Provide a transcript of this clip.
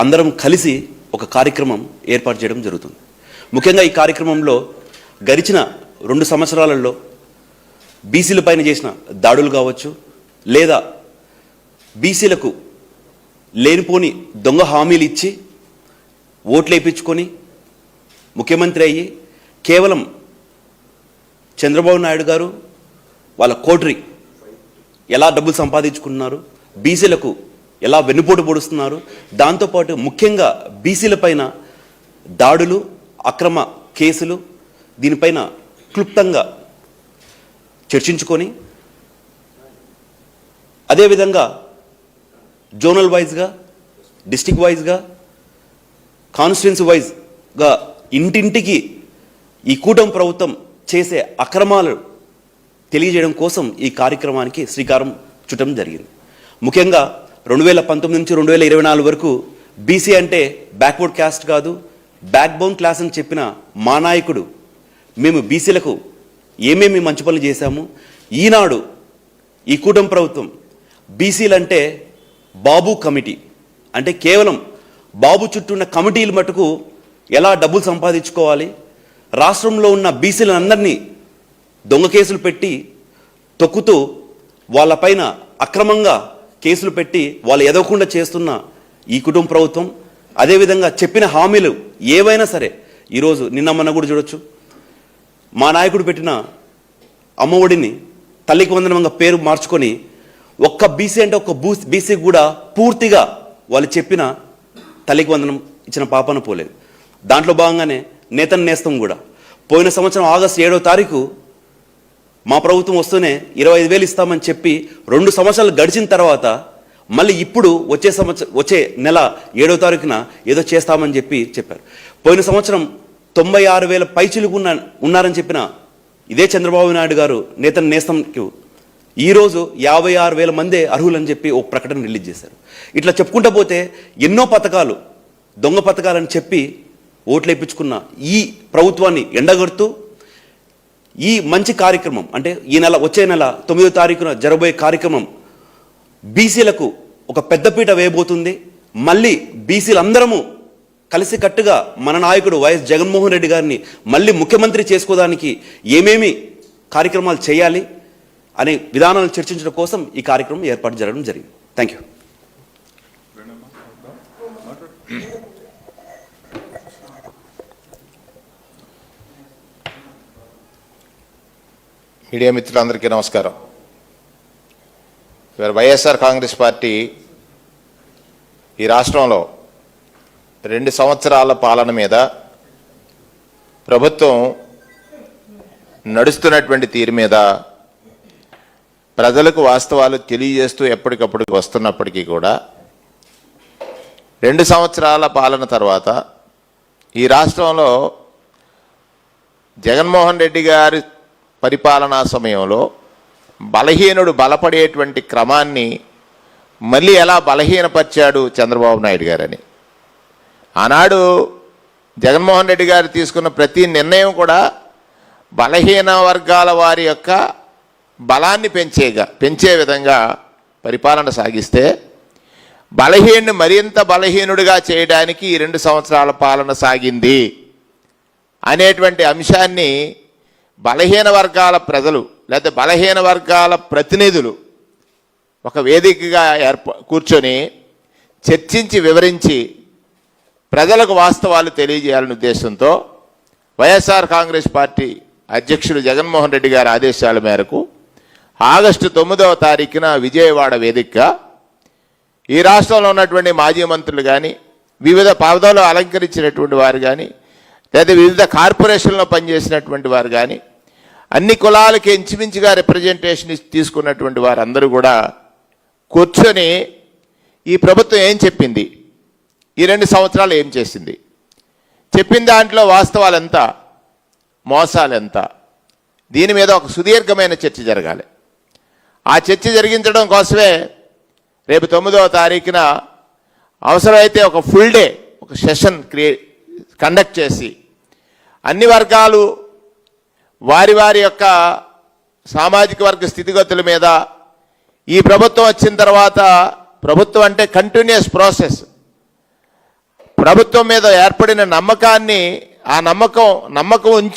అందరం కలిసి ఒక కార్యక్రమం ఏర్పాటు చేయడం జరుగుతుంది. ముఖ్యంగా ఈ కార్యక్రమంలో గడిచిన 2 సంవత్సరాలలో బీసీల పైన చేసిన దాడులు కావచ్చు, లేదా బీసీలకు లేనిపోని దొంగ హామీలు ఇచ్చి ఓట్లు వేయించుకొని ముఖ్యమంత్రి అయ్యి కేవలం చంద్రబాబు నాయుడు గారు వాళ్ళ కోటరీ ఎలా డబ్బులు సంపాదించుకుంటున్నారు, బీసీలకు ఎలా వెన్నుపోటు పొడుస్తున్నారు, దాంతోపాటు ముఖ్యంగా బీసీల పైన దాడులు, అక్రమ కేసులు, దీనిపైన క్లుప్తంగా చర్చించుకొని అదేవిధంగా జోనల్ వైజ్గా, డిస్టిక్ వైజ్గా, కాన్స్టిట్యున్సీ వైజ్గా ఇంటింటికి ఈ కూటమి ప్రభుత్వం చేసే అక్రమాలు తెలియజేయడం కోసం ఈ కార్యక్రమానికి శ్రీకారం చుట్టడం జరిగింది. ముఖ్యంగా 2019 నుంచి 2024 వరకు బీసీ అంటే బ్యాక్వర్డ్ క్యాస్ట్ కాదు, బ్యాక్ బోన్ క్లాస్ అని చెప్పిన మా నాయకుడు మేము బీసీలకు ఏమేమి మంచి పనులు చేశాము, ఈనాడు ఈ కూటమి ప్రభుత్వం బీసీలంటే బాబు కమిటీ అంటే కేవలం బాబు చుట్టూ ఉన్న కమిటీలు మటుకు ఎలా డబ్బులు సంపాదించుకోవాలి, రాష్ట్రంలో ఉన్న బీసీలందరినీ దొంగ కేసులు పెట్టి తొక్కుతూ వాళ్ళపైన అక్రమంగా కేసులు పెట్టి వాళ్ళు ఎదగకుండా చేస్తున్న ఈ కుటుంబ ప్రభుత్వం, అదేవిధంగా చెప్పిన హామీలు ఏవైనా సరే ఈరోజు నిన్న మొన్న కూడా చూడొచ్చు, మా నాయకుడు పెట్టిన అమ్మఒడిని తల్లికి వందనంగా పేరు మార్చుకొని ఒక్క బీసీ అంటే ఒక్క బీసీకి కూడా పూర్తిగా వాళ్ళు చెప్పిన తల్లికి వందనం ఇచ్చిన పాపన పోలేదు. దాంట్లో భాగంగానే నేతన్న నేస్తం కూడా పోయిన సంవత్సరం ఆగస్టు 7వ తారీఖు మా ప్రభుత్వం వస్తూనే 25,000 ఇస్తామని చెప్పి 2 సంవత్సరాలు గడిచిన తర్వాత మళ్ళీ ఇప్పుడు వచ్చే నెల 7వ తారీఖున ఏదో చేస్తామని చెప్పారు. పోయిన సంవత్సరం 96,000 పైచిలుకు ఉన్నారని చెప్పిన ఇదే చంద్రబాబు నాయుడు గారు నేతన్న నేస్తంకి ఈరోజు 56,000 మందే అర్హులని చెప్పి ఒక ప్రకటన రిలీజ్ చేశారు. ఇట్లా చెప్పుకుంటూ పోతే ఎన్నో పథకాలు, దొంగ పథకాలని చెప్పి ఓట్లు వేయించుకున్న ఈ ప్రభుత్వాన్ని ఎండగడుతూ ఈ మంచి కార్యక్రమం అంటే వచ్చే నెల 9వ తారీఖున జరగబోయే కార్యక్రమం బీసీలకు ఒక పెద్దపీట వేయబోతుంది. మళ్ళీ బీసీలందరము కలిసికట్టుగా మన నాయకుడు వైఎస్ జగన్మోహన్ రెడ్డి గారిని మళ్ళీ ముఖ్యమంత్రి చేసుకోవడానికి ఏమేమి కార్యక్రమాలు చేయాలి అనే విధానాలను చర్చించడం కోసం ఈ కార్యక్రమం ఏర్పాటు జరగడం జరిగింది. Thank you. మీడియా మిత్రులందరికీ నమస్కారం. ఇవాళ వైఎస్ఆర్ కాంగ్రెస్ పార్టీ ఈ రాష్ట్రంలో 2 సంవత్సరాల పాలన మీద ప్రభుత్వం నడుస్తున్నటువంటి తీరు మీద ప్రజలకు వాస్తవాలు తెలియజేస్తూ ఎప్పటికప్పుడు వస్తున్నప్పటికీ కూడా 2 సంవత్సరాల పాలన తర్వాత ఈ రాష్ట్రంలో జగన్మోహన్ రెడ్డి గారి పరిపాలనా సమయంలో బలహీనుడు బలపడేటువంటి క్రమాన్ని మళ్ళీ ఎలా బలహీనపరిచాడు చంద్రబాబు నాయుడు గారని. ఆనాడు జగన్మోహన్ రెడ్డి గారు తీసుకున్న ప్రతి నిర్ణయం కూడా బలహీన వర్గాల వారి యొక్క బలాన్ని పెంచే విధంగా పరిపాలన సాగిస్తే బలహీనుని మరింత బలహీనుడిగా చేయడానికి ఈ 2 సంవత్సరాల పాలన సాగింది అనేటువంటి అంశాన్ని బలహీన వర్గాల ప్రజలు లేదా బలహీన వర్గాల ప్రతినిధులు ఒక వేదికగా కూర్చొని చర్చించి వివరించి ప్రజలకు వాస్తవాలు తెలియజేయాలనే ఉద్దేశంతో వైఎస్ఆర్ కాంగ్రెస్ పార్టీ అధ్యక్షుడు జగన్మోహన్ రెడ్డి గారి ఆదేశాల మేరకు ఆగస్టు 9వ తారీఖున విజయవాడ వేదికగా ఈ రాష్ట్రంలో ఉన్నటువంటి మాజీ మంత్రులు కానీ, వివిధ పదవులు అలంకరించినటువంటి వారు కానీ, లేదా వివిధ కార్పొరేషన్లో పనిచేసినటువంటి వారు కానీ, అన్ని కులాలకి ఇంచుమించుగా రిప్రజెంటేషన్ తీసుకున్నటువంటి వారందరూ కూడా కూర్చొని ఈ ప్రభుత్వం ఏం చెప్పింది, ఈ 2 సంవత్సరాలు ఏం చేసింది, చెప్పిన దాంట్లో వాస్తవాలు ఎంత, మోసాలు ఎంత, దీని మీద ఒక సుదీర్ఘమైన చర్చ జరగాలి. ఆ చర్చ జరిగించడం కోసమే రేపు 9వ తారీఖున అవసరమైతే ఒక ఫుల్ డే ఒక సెషన్ కండక్ట్ చేసి అన్ని వర్గాలు వారి వారి యొక్క సామాజిక వర్గ స్థితిగతుల మీద ఈ ప్రభుత్వం వచ్చిన తర్వాత, ప్రభుత్వం అంటే కంటిన్యూస్ ప్రాసెస్, ప్రభుత్వం మీద ఏర్పడిన నమ్మకాన్ని ఆ నమ్మకం ఉంచి